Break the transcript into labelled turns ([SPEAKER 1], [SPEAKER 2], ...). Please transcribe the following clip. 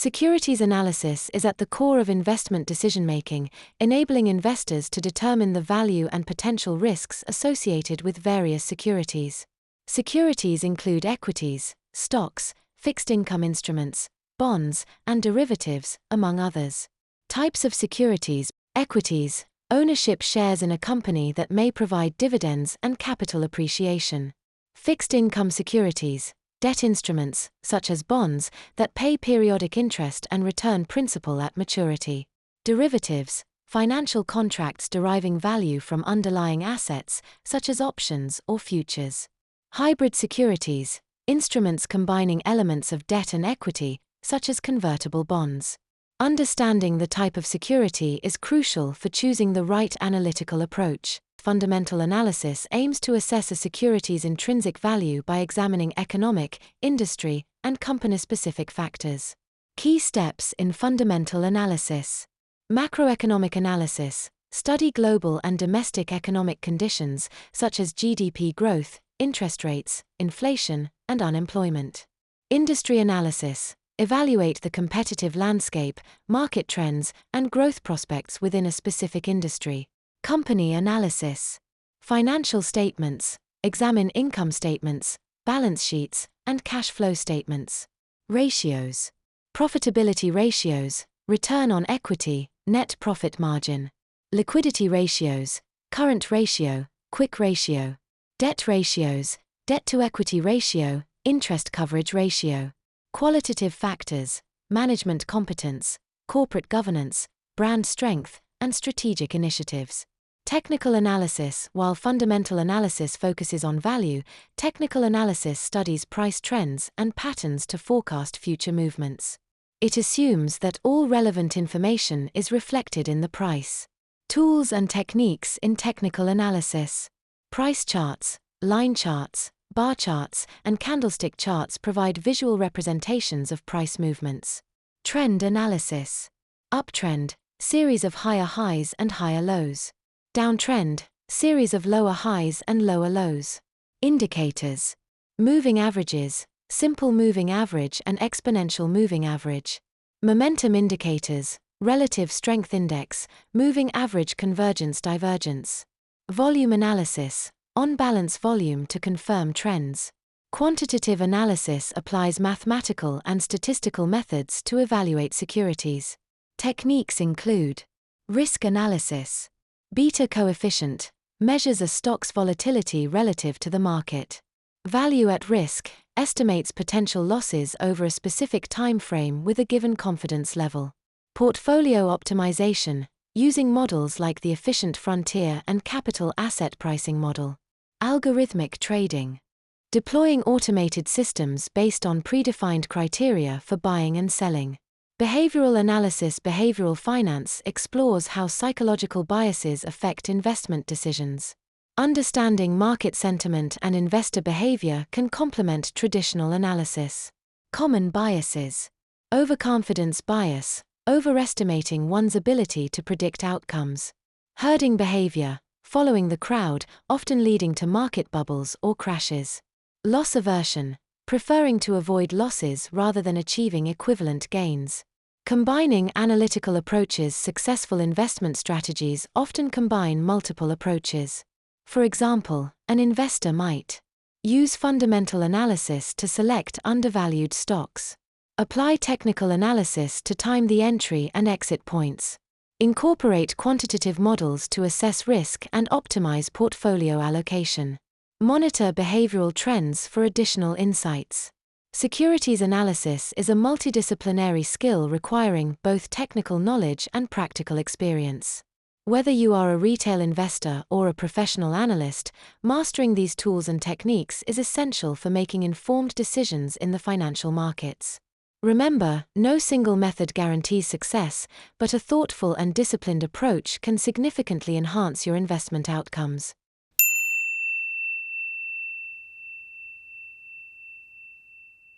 [SPEAKER 1] Securities analysis is at the core of investment decision-making, enabling investors to determine the value and potential risks associated with various securities. Securities include equities, stocks, fixed income instruments, bonds, and derivatives, among others. Types of securities: equities, ownership shares in a company that may provide dividends and capital appreciation. Fixed income securities, debt instruments, such as bonds, that pay periodic interest and return principal at maturity. Derivatives, financial contracts deriving value from underlying assets, such as options or futures. Hybrid securities, instruments combining elements of debt and equity, such as convertible bonds. Understanding the type of security is crucial for choosing the right analytical approach. Fundamental analysis aims to assess a security's intrinsic value by examining economic, industry, and company-specific factors. Key steps in fundamental analysis. Macroeconomic analysis. Study global and domestic economic conditions, such as GDP growth, interest rates, inflation, and unemployment. Industry analysis. Evaluate the competitive landscape, market trends, and growth prospects within a specific industry. Company analysis. Financial statements. Examine income statements, balance sheets, and cash flow statements. Ratios. Profitability ratios, return on equity, net profit margin. Liquidity ratios, current ratio, quick ratio. Debt ratios, debt-to-equity ratio, interest coverage ratio. Qualitative factors, management competence, corporate governance, brand strength, and strategic initiatives. Technical analysis. While fundamental analysis focuses on value, technical analysis studies price trends and patterns to forecast future movements. It assumes that all relevant information is reflected in the price. Tools and techniques in technical analysis. Price charts, line charts, bar charts, and candlestick charts provide visual representations of price movements. Trend analysis. Uptrend, series of higher highs and higher lows. Downtrend, series of lower highs and lower lows. Indicators. Moving averages, simple moving average and exponential moving average. Momentum indicators, relative strength index, moving average convergence divergence. Volume analysis, on-balance volume to confirm trends. Quantitative analysis applies mathematical and statistical methods to evaluate securities. Techniques include risk analysis. Beta coefficient measures a stock's volatility relative to the market. Value at risk estimates potential losses over a specific time frame with a given confidence level. Portfolio optimization, using models like the efficient frontier and capital asset pricing model. Algorithmic trading, deploying automated systems based on predefined criteria for buying and selling. Behavioral analysis. Behavioral finance explores how psychological biases affect investment decisions. Understanding market sentiment and investor behavior can complement traditional analysis. Common biases. Overconfidence bias, overestimating one's ability to predict outcomes. Herding behavior, following the crowd, often leading to market bubbles or crashes. Loss aversion, preferring to avoid losses rather than achieving equivalent gains. Combining analytical approaches. Successful investment strategies often combine multiple approaches. For example, an investor might use fundamental analysis to select undervalued stocks. Apply technical analysis to time the entry and exit points. Incorporate quantitative models to assess risk and optimize portfolio allocation. Monitor behavioral trends for additional insights. Securities analysis is a multidisciplinary skill requiring both technical knowledge and practical experience. Whether you are a retail investor or a professional analyst, mastering these tools and techniques is essential for making informed decisions in the financial markets. Remember, no single method guarantees success, but a thoughtful and disciplined approach can significantly enhance your investment outcomes.